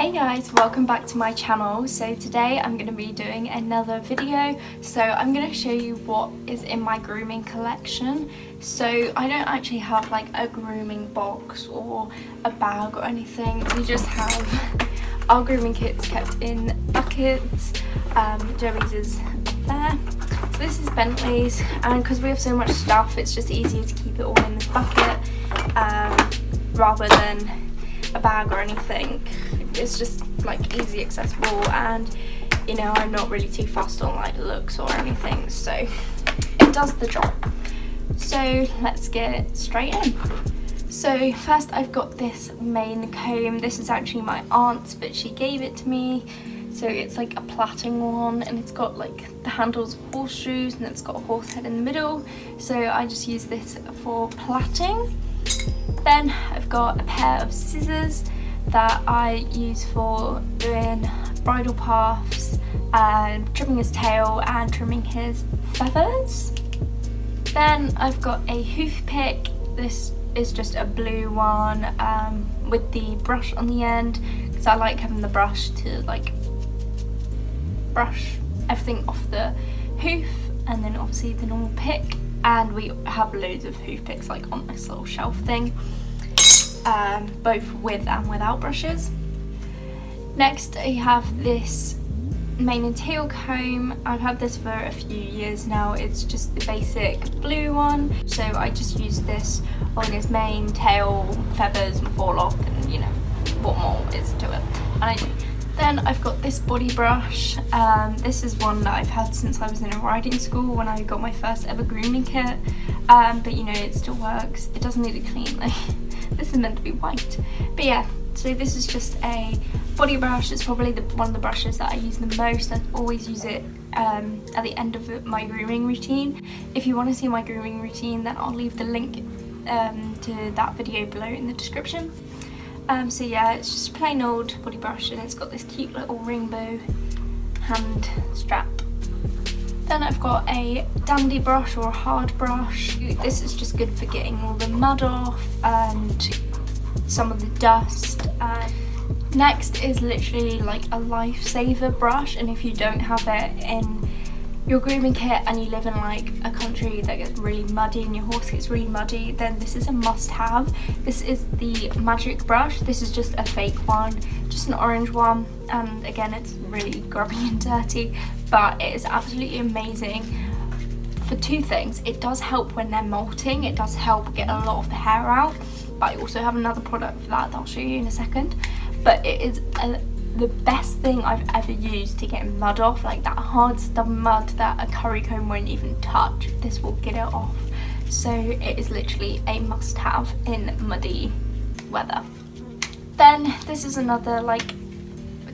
Hey guys, welcome back to my channel. So today I'm going to be doing another video. So I'm going to show you what is in my grooming collection. So I don't actually have like a grooming box or a bag or anything. We just have our grooming kits kept in buckets. Joey's is up there. So this is Bentley's, and because we have so much stuff it's just easier to keep it all in this bucket rather than a bag or anything. It's just like easy accessible, and you know, I'm not really too fussed on like looks or anything, so it does the job. So let's get straight in. So first I've got this main comb. This is actually my aunt's, but she gave it to me. So it's like a plaiting one, and it's got like the handles of horseshoes, and it's got a horse head in the middle. So I just use this for plaiting. Then I've got a pair of scissors that I use for doing bridle paths and trimming his tail and trimming his feathers. Then I've got a hoof pick. This is just a blue one with the brush on the end, because I like having the brush to like brush everything off the hoof, and then obviously the normal pick. And we have loads of hoof picks like on this little shelf thing, both with and without brushes. Next I have this mane and tail comb. I've had this for a few years now. It's just the basic blue one, so I just use this on his mane, tail, feathers and fall off, and you know what more is to it. And then I've got this body brush. This is one that I've had since I was in a riding school when I got my first ever grooming kit, but you know, it still works. It doesn't need it clean though. This is meant to be white, but yeah. So this is just a body brush. It's probably one of the brushes that I use the most. I always use it at the end of my grooming routine. If you want to see my grooming routine, then I'll leave the link to that video below in the description. So yeah, it's just a plain old body brush, and it's got this cute little rainbow hand strap. Then I've got a dandy brush or a hard brush. This is just good for getting all the mud off and some of the dust. Next is literally like a lifesaver brush, and if you don't have it in your grooming kit and you live in like a country that gets really muddy and your horse gets really muddy, then this is a must-have. This is the Magic brush. This is just a fake one, just an orange one, and again it's really grubby and dirty, but it is absolutely amazing for two things. It does help when they're molting. It does help get a lot of the hair out, but I also have another product for that I'll show you in a second. But it is the best thing I've ever used to get mud off, like that hard stubborn mud that a curry comb won't even touch. This will get it off. So it is literally a must-have in muddy weather. Then this is another like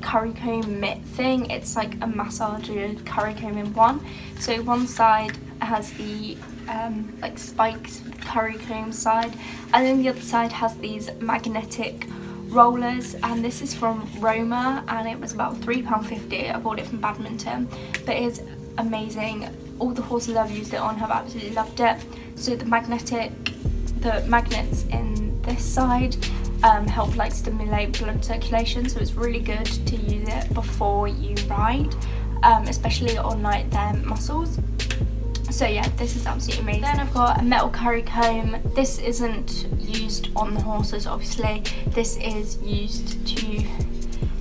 curry comb mitt thing. It's like a massager curry comb in one. So one side has the like spikes for the curry comb side, and then the other side has these magnetic rollers, and this is from Roma, and it was about £3.50. I bought it from Badminton, but it's amazing. All the horses I've used it on have absolutely loved it. So the magnets in this side help like stimulate blood circulation, so it's really good to use it before you ride, especially on like their muscles. So yeah, this is absolutely amazing. Then I've got a metal curry comb. This isn't used on the horses, obviously. This is used to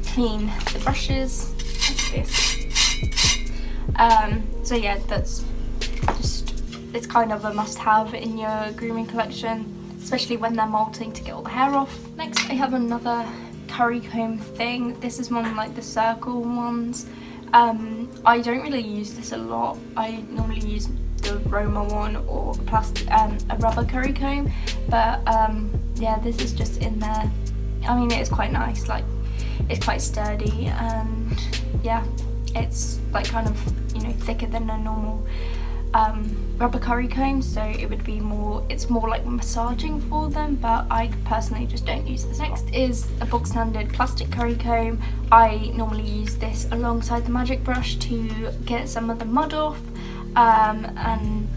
clean the brushes, like this. So yeah, that's just, it's kind of a must-have in your grooming collection, especially when they're molting, to get all the hair off. Next I have another curry comb thing. This is one of like the circle ones. I don't really use this a lot. I normally use the Roma one or a rubber curry comb, but yeah, this is just in there. I mean, it is quite nice, like it's quite sturdy, and yeah, it's like kind of, you know, thicker than a normal rubber curry comb, so it would be more, it's more like massaging for them, but I personally just don't use this. Next is a bog standard plastic curry comb. I normally use this alongside the Magic brush to get some of the mud off, and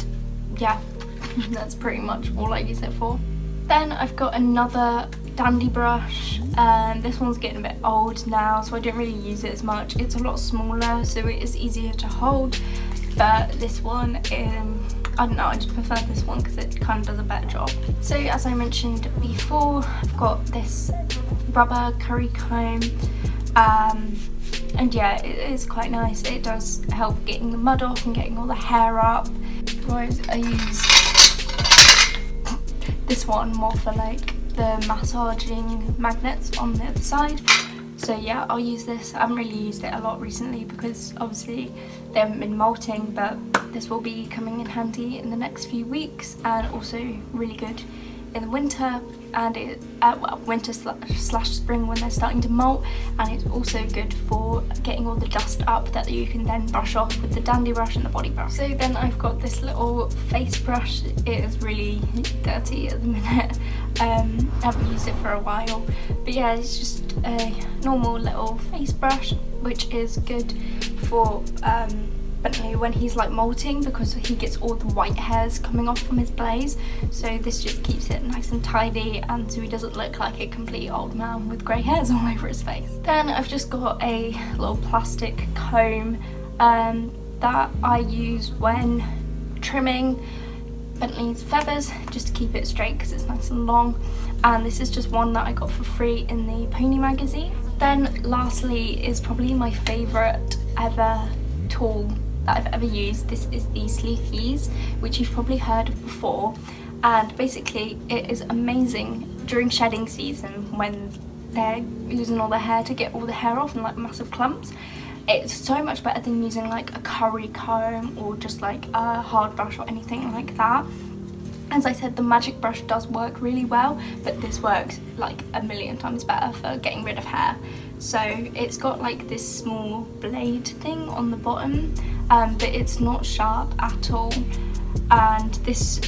yeah, that's pretty much all I use it for. Then I've got another dandy brush. This one's getting a bit old now, so I don't really use it as much. It's a lot smaller, so it is easier to hold. But this one, I don't know, I just prefer this one because it kind of does a better job. So as I mentioned before, I've got this rubber curry comb. And yeah, it is quite nice. It does help getting the mud off and getting all the hair up. Whereas I use this one more for like the massaging magnets on the other side. So yeah, I'll use this. I haven't really used it a lot recently because obviously they haven't been molting, but this will be coming in handy in the next few weeks, and also really good in the winter, and winter slash spring when they're starting to molt. And it's also good for getting all the dust up that you can then brush off with the dandy brush and the body brush. So then I've got this little face brush. It is really dirty at the minute. I haven't used it for a while, but yeah, it's just a normal little face brush, which is good for Bentley when he's like molting, because he gets all the white hairs coming off from his blaze. So this just keeps it nice and tidy, and so he doesn't look like a complete old man with grey hairs all over his face. Then I've just got a little plastic comb that I use when trimming Bentley's feathers, just to keep it straight because it's nice and long. And this is just one that I got for free in the Pony magazine. Then lastly is probably my favourite ever tool that I've ever used. This is the Sleefies, which you've probably heard of before, and basically it is amazing during shedding season when they're using all the hair to get all the hair off in like massive clumps. It's so much better than using like a curry comb or just like a hard brush or anything like that. As I said, the magic brush does work really well, but this works like a million times better for getting rid of hair. So it's got like this small blade thing on the bottom, but it's not sharp at all. And this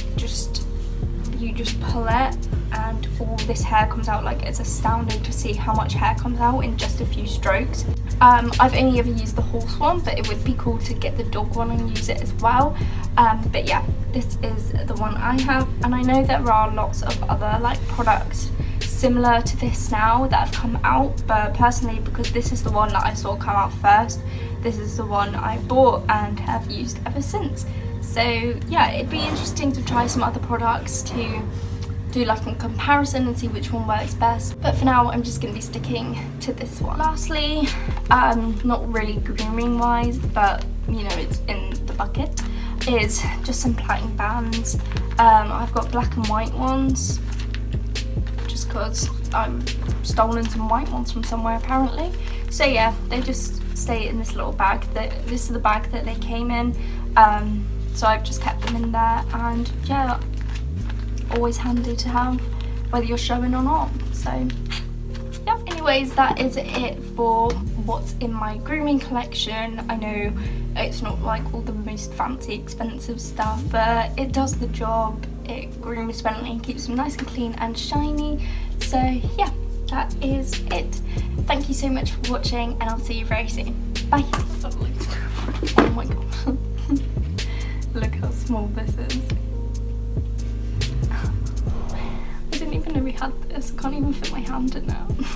you just pull it and all this hair comes out. Like, it's astounding to see how much hair comes out in just a few strokes. I've only ever used the horse one, but it would be cool to get the dog one and use it as well. But yeah, this is the one I have, and I know there are lots of other like products similar to this now that have come out, but personally, because this is the one that I saw come out first, this is the one I bought and have used ever since. So yeah, it'd be interesting to try some other products to do like a comparison and see which one works best, but for now I'm just going to be sticking to this one. Lastly, not really grooming wise, but you know, it's in the bucket, is just some plaiting bands. I've got black and white ones just because I've stolen some white ones from somewhere apparently. So yeah, they just stay in this little bag. This is the bag that they came in, so I've just kept them in there, and yeah, always handy to have whether you're showing or not. So yeah, anyways, that is it for what's in my grooming collection. I know it's not like all the most fancy expensive stuff, but it does the job. It grooms Bentley and keeps them nice and clean and shiny. So yeah, that is it. Thank you so much for watching, and I'll see you very soon. Bye. Oh my god. Look how small this is. I didn't even know we had this. I can't even fit my hand in it.